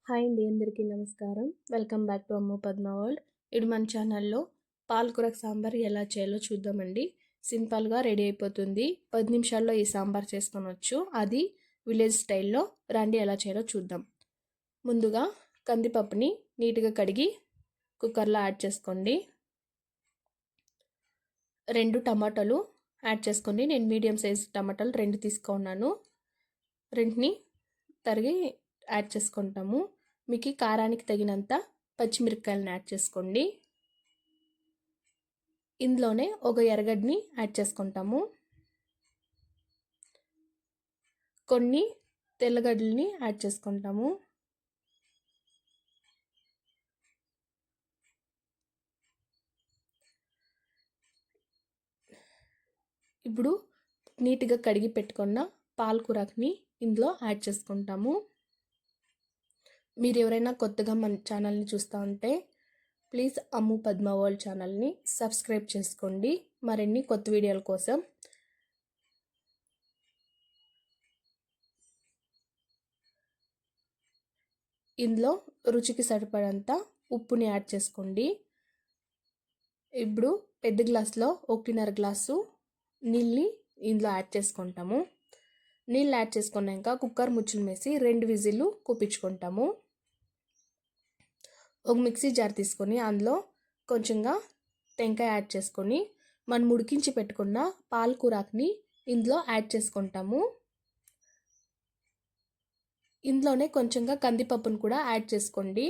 Hi అండి, అందరికీ నమస్కారం. Welcome back to Ammu Padma world. ఇది మన ఛానల్లో పాలకూర సాంబార్ ఎలా చేయాలో చూద్దామండి. సింపుల్గా రెడీ అయిపోతుంది. 10 నిమిషాల్లో ఈ సాంబార్ చేసుకోవచ్చు. అది విలేజ్ స్టైల్లో. రండి ఎలా చేయాలో చూద్దాం. ముందుగా కందిపప్పుని నీట్గా కడిగి కుక్కర్లో యాడ్ చేసుకోండి. 2 టమాటాలు యాడ్ చేసుకోండి. నేను మీడియం సైజ్ టమాటాలు 2 తీసుకున్నాను. 2ని తరిగి యాడ్ చేసుకుంటాము. మీకు కారానికి తగినంత పచ్చిమిరపకాయలను యాడ్ చేసుకోండి. ఇందులోనే ఒక ఎర్రగడ్డని యాడ్ చేసుకుంటాము. కొన్ని తెల్లగడ్డలని యాడ్ చేసుకుంటాము. ఇప్పుడు నీట్గా కడిగి పెట్టుకున్న పాలకూరని ఇందులో యాడ్ చేసుకుంటాము. మీరు ఎవరైనా కొత్తగా మన ఛానల్ని చూస్తూ ఉంటే ప్లీజ్ అమ్ము పద్మ వరల్డ్ ఛానల్ని సబ్స్క్రైబ్ చేసుకోండి మరిన్ని కొత్త వీడియోల కోసం. ఇందులో రుచికి సరిపడంత ఉప్పుని యాడ్ చేసుకోండి. ఇప్పుడు పెద్ద గ్లాస్లో 1.5 గ్లాసు నీళ్ళని ఇందులో యాడ్ చేసుకుంటాము. నీళ్ళు యాడ్ చేసుకున్నాక కుక్కర్ ముచ్చులు వేసి 2 విజిల్లు కూపించుకుంటాము. ఒక మిక్సీ జార్ తీసుకొని అందులో కొంచెంగా టెంకాయ యాడ్ చేసుకొని మనం ఉడికించి పెట్టుకున్న పాలకూరని ఇందులో యాడ్ చేసుకుంటాము. ఇందులోనే కొంచెంగా కందిపప్పును కూడా యాడ్ చేసుకోండి.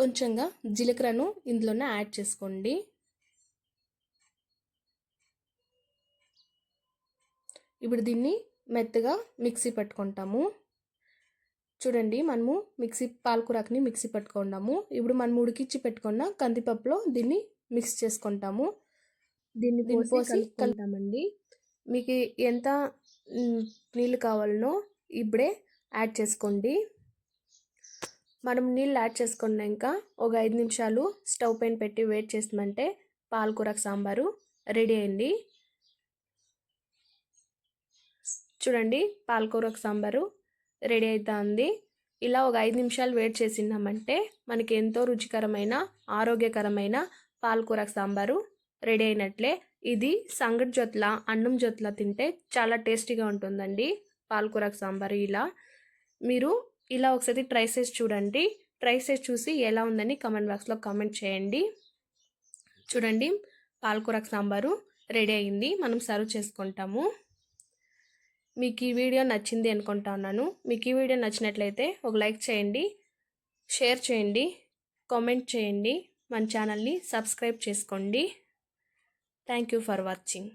కొంచెంగా జీలకర్రను ఇందులోనే యాడ్ చేసుకోండి. ఇప్పుడు దీన్ని మెత్తగా మిక్సీ పట్టుకుంటాము. చూడండి, మనము పాలకూరని మిక్సీ పట్టుకున్నాము. ఇప్పుడు మనం ఉడికించి పెట్టుకున్న కందిపప్పులో దీన్ని మిక్స్ చేసుకుంటాము. దీన్ని పోసి కలుపుతామండి. మీకు ఎంత నీళ్ళు కావాలనో ఇప్పుడే యాడ్ చేసుకోండి. మనం నీళ్ళు యాడ్ చేసుకున్నాక ఒక 5 నిమిషాలు స్టవ్ పైన పెట్టి వెయిట్ చేస్తామంటే పాలకూర సాంబారు రెడీ అయింది. చూడండి, పాలకూర సాంబారు రెడీ అవుతుంది. ఇలా ఒక 5 నిమిషాలు వెయిట్ చేసినామంటే మనకి ఎంతో రుచికరమైన ఆరోగ్యకరమైన పాలకూర సాంబారు రెడీ అయినట్లే. ఇది సంగటి జొత్ల అన్నం జొత్ల తింటే చాలా టేస్టీగా ఉంటుందండి పాలకూర సాంబారు. మీరు ఇలా ఒకసారి ట్రై చేసి చూడండి. ట్రై చేసి చూసి ఎలా ఉందని కామెంట్ బాక్స్లో కామెంట్ చేయండి. చూడండి, పాలకూర సాంబారు రెడీ అయింది. మనం సర్వ్ చేసుకుంటాము. మీకు ఈ వీడియో నచ్చింది అనుకుంటున్నాను. మీకు ఈ వీడియో నచ్చినట్లయితే ఒక లైక్ చేయండి, షేర్ చేయండి, కామెంట్ చేయండి, మన ఛానల్ని సబ్స్క్రైబ్ చేసుకోండి. Thank you for watching.